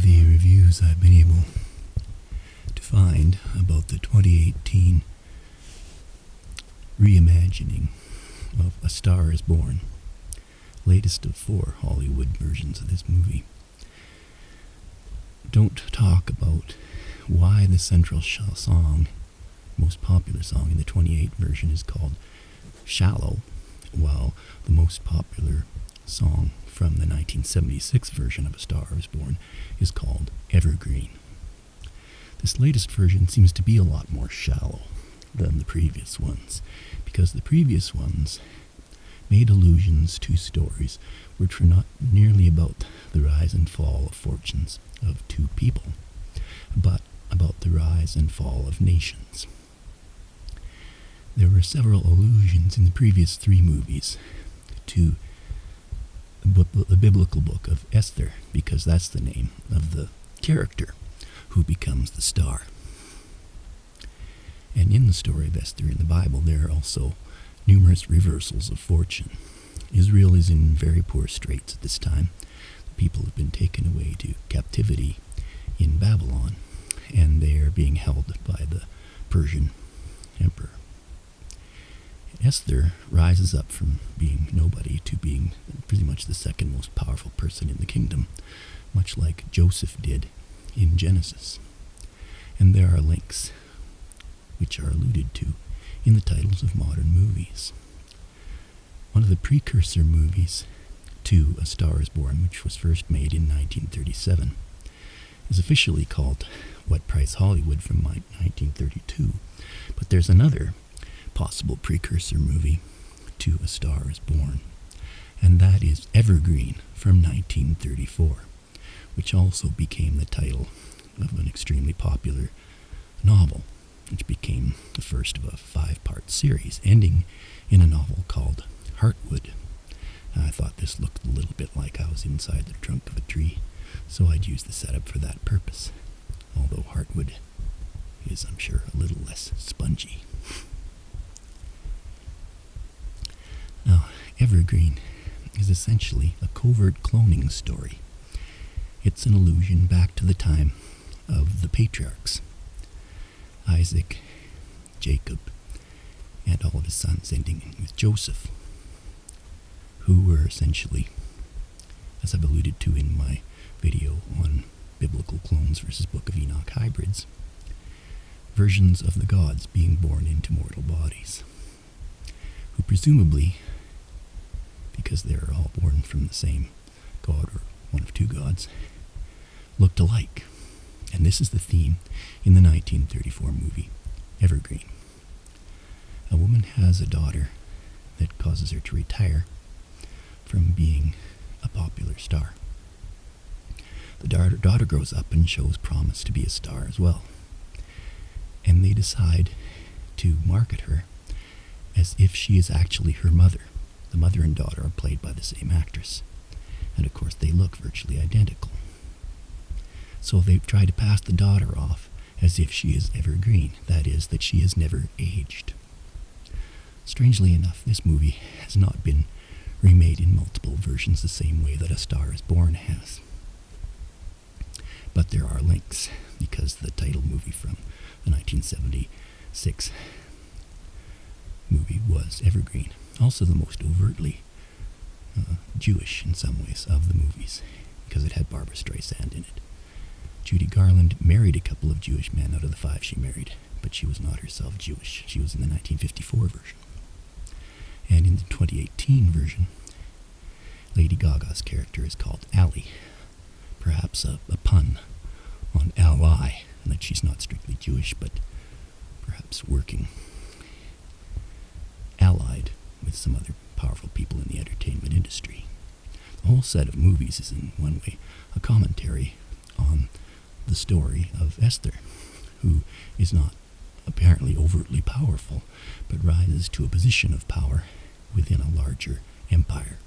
the reviews I've been able to find about the 2018 reimagining of A Star is Born, latest of 4 Hollywood versions of this movie, don't talk about why the central song, most popular song in the 28 version, is called Shallow, while the most popular song from the 1976 version of A Star is Born is called Evergreen. This latest version seems to be a lot more shallow than the previous ones, because the previous ones made allusions to stories which were not nearly about the rise and fall of fortunes of 2 people, but about the rise and fall of nations. There were several allusions in the previous 3 movies to the biblical book of Esther, because that's the name of the character who becomes the star. And in the story of Esther in the Bible, there are also numerous reversals of fortune. Israel is in very poor straits at this time. The people have been taken away to captivity in Babylon, and they are being held by the Persian Empire. Esther rises up from being nobody to being pretty much the second most powerful person in the kingdom, much like Joseph did in Genesis. And there are links which are alluded to in the titles of modern movies. One of the precursor movies to A Star is Born, which was first made in 1937, is officially called What Price Hollywood from 1932, but there's another possible precursor movie to A Star is Born, and that is Evergreen from 1934, which also became the title of an extremely popular novel, which became the first of a 5-part series, ending in a novel called Heartwood. I thought this looked a little bit like I was inside the trunk of a tree, so I'd use the setup for that purpose, although Heartwood is, I'm sure, a little less spongy. Now, Evergreen is essentially a covert cloning story. It's an allusion back to the time of the patriarchs, Isaac, Jacob, and all of his sons, ending with Joseph, who were essentially, as I've alluded to in my video on biblical clones versus Book of Enoch hybrids, versions of the gods being born into mortal bodies, who presumably, because they're all born from the same god or one of 2 gods, looked alike. And this is the theme in the 1934 movie Evergreen. A woman has a daughter that causes her to retire from being a popular star. The daughter grows up and shows promise to be a star as well. And they decide to market her as if she is actually her mother. The mother and daughter are played by the same actress. And of course they look virtually identical. So they try to pass the daughter off as if she is evergreen, that is, that she has never aged. Strangely enough, this movie has not been remade in multiple versions the same way that A Star is Born has. But there are links, because the title movie from the 1976 movie was Evergreen. Also the most overtly Jewish in some ways of the movies, because it had Barbra Streisand in it. Judy Garland married a couple of Jewish men out of the 5 she married, but she was not herself Jewish. She was in the 1954 version. And in the 2018 version, Lady Gaga's character is called Ally, perhaps a pun on ally, and that she's not strictly Jewish, but perhaps working allied with some other powerful people in the entertainment industry. The whole set of movies is in one way a commentary on the story of Esther, who is not apparently overtly powerful, but rises to a position of power within a larger empire.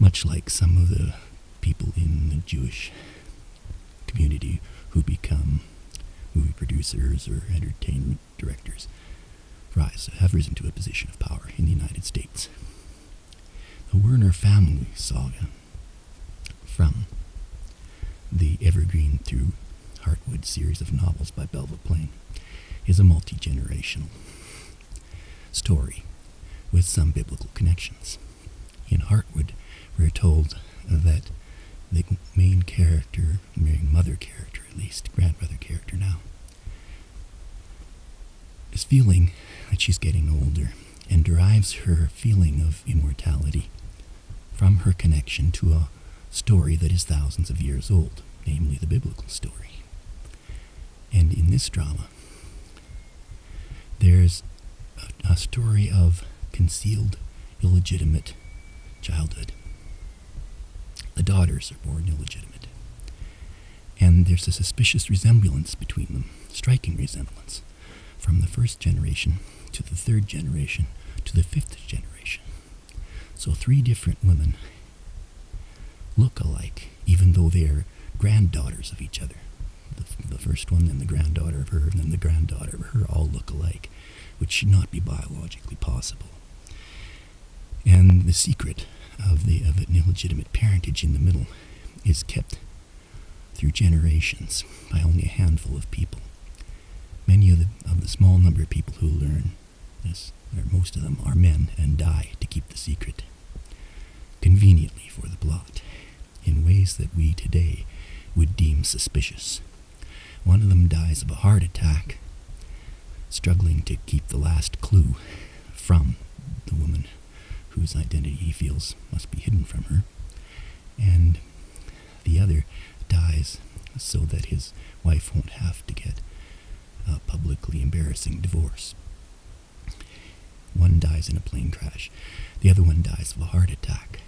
Much like some of the people in the Jewish community who become movie producers or entertainment directors, have risen to a position of power in the United States. The Werner family saga from the Evergreen through Heartwood series of novels by Belva Plain is a multi-generational story with some biblical connections. In Heartwood, we're told that the main character, main mother character at least, grandmother character now, is feeling that she's getting older and derives her feeling of immortality from her connection to a story that is thousands of years old, namely the biblical story. And in this drama, there's a story of concealed, illegitimate childhood. The daughters are born illegitimate. And there's a suspicious resemblance between them, striking resemblance, from the first generation to the third generation to the fifth generation. So 3 different women look alike, even though they are granddaughters of each other. The first one, then the granddaughter of her, and then the granddaughter of her all look alike, which should not be biologically possible. And the secret of an illegitimate parentage in the middle is kept through generations by only a handful of people. Many of the small number of people who learn this, or most of them, are men and die to keep the secret, conveniently for the plot, in ways that we today would deem suspicious. One of them dies of a heart attack, struggling to keep the last clue from the woman whose identity he feels must be hidden from her, and the other dies so that his wife won't have to get a publicly embarrassing divorce. One dies in a plane crash, the other one dies of a heart attack.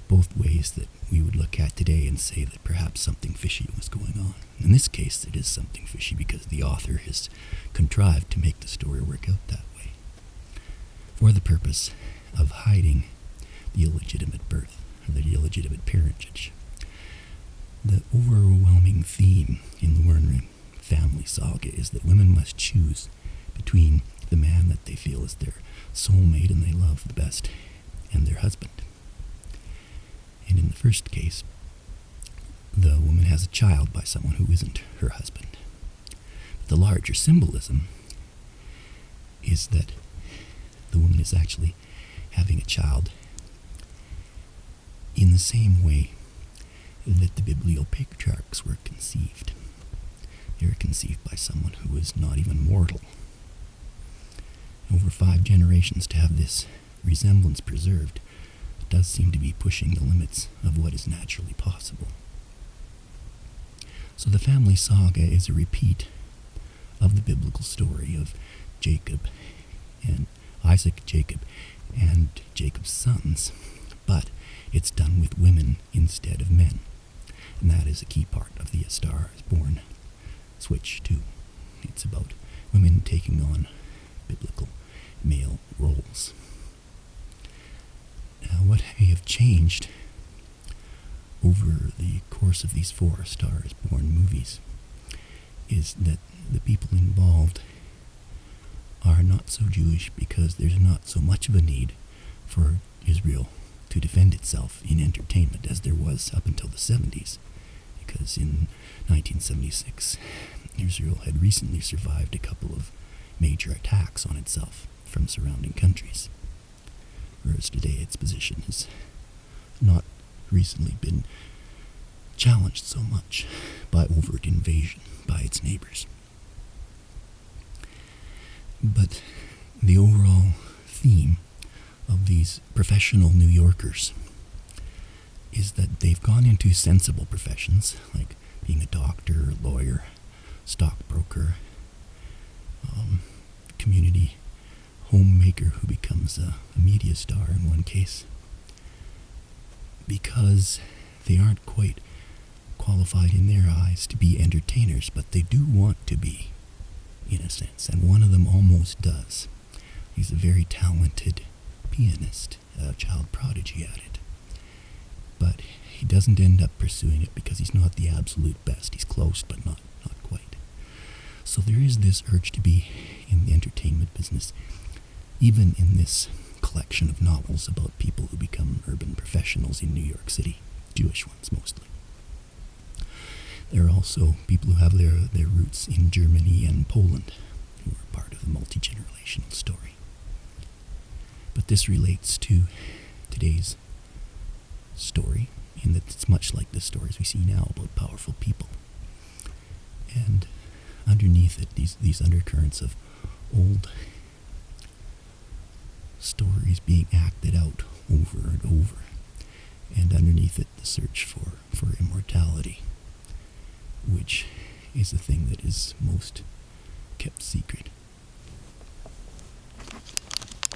Both ways that we would look at today and say that perhaps something fishy was going on. In this case, it is something fishy because the author has contrived to make the story work out that way, for the purpose of hiding the illegitimate birth, or the illegitimate parentage. The overwhelming theme in the Werner family saga is that women must choose between the man that they feel is their soulmate and they love the best and their husband. And in the first case, the woman has a child by someone who isn't her husband. But the larger symbolism is that the woman is actually having a child in the same way that the biblical patriarchs were conceived. They were conceived by someone who is not even mortal. Over 5 generations to have this resemblance preserved does seem to be pushing the limits of what is naturally possible. So the family saga is a repeat of the biblical story of Jacob and Isaac, Jacob, and Jacob's sons, but it's done with women instead of men. And that is a key part of the Esther is Born switch too. It's about women taking on biblical male roles. Now, what may have changed over the course of these 4 Star is Born movies is that the people involved are not so Jewish because there's not so much of a need for Israel to defend itself in entertainment as there was up until the 70s, because in 1976 Israel had recently survived a couple of major attacks on itself from surrounding countries, whereas today its position has not recently been challenged so much by overt invasion by its neighbors. But the overall theme of these professional New Yorkers is that they've gone into sensible professions, like being a doctor, lawyer, stockbroker, community homemaker who becomes a media star in one case, because they aren't quite qualified in their eyes to be entertainers, but they do want to be, in a sense, and one of them almost does. He's a very talented pianist, a child prodigy at it, but he doesn't end up pursuing it because he's not the absolute best. He's close, but not quite. So there is this urge to be in the entertainment business, even in this collection of novels about people who become urban professionals in New York City, Jewish ones mostly. There are also people who have their roots in Germany and Poland, who are part of the multi-generational story. But this relates to today's story, in that it's much like the stories we see now about powerful people. And underneath it, these undercurrents of old stories being acted out over and over. And underneath it, the search for immortality, which is the thing that is most kept secret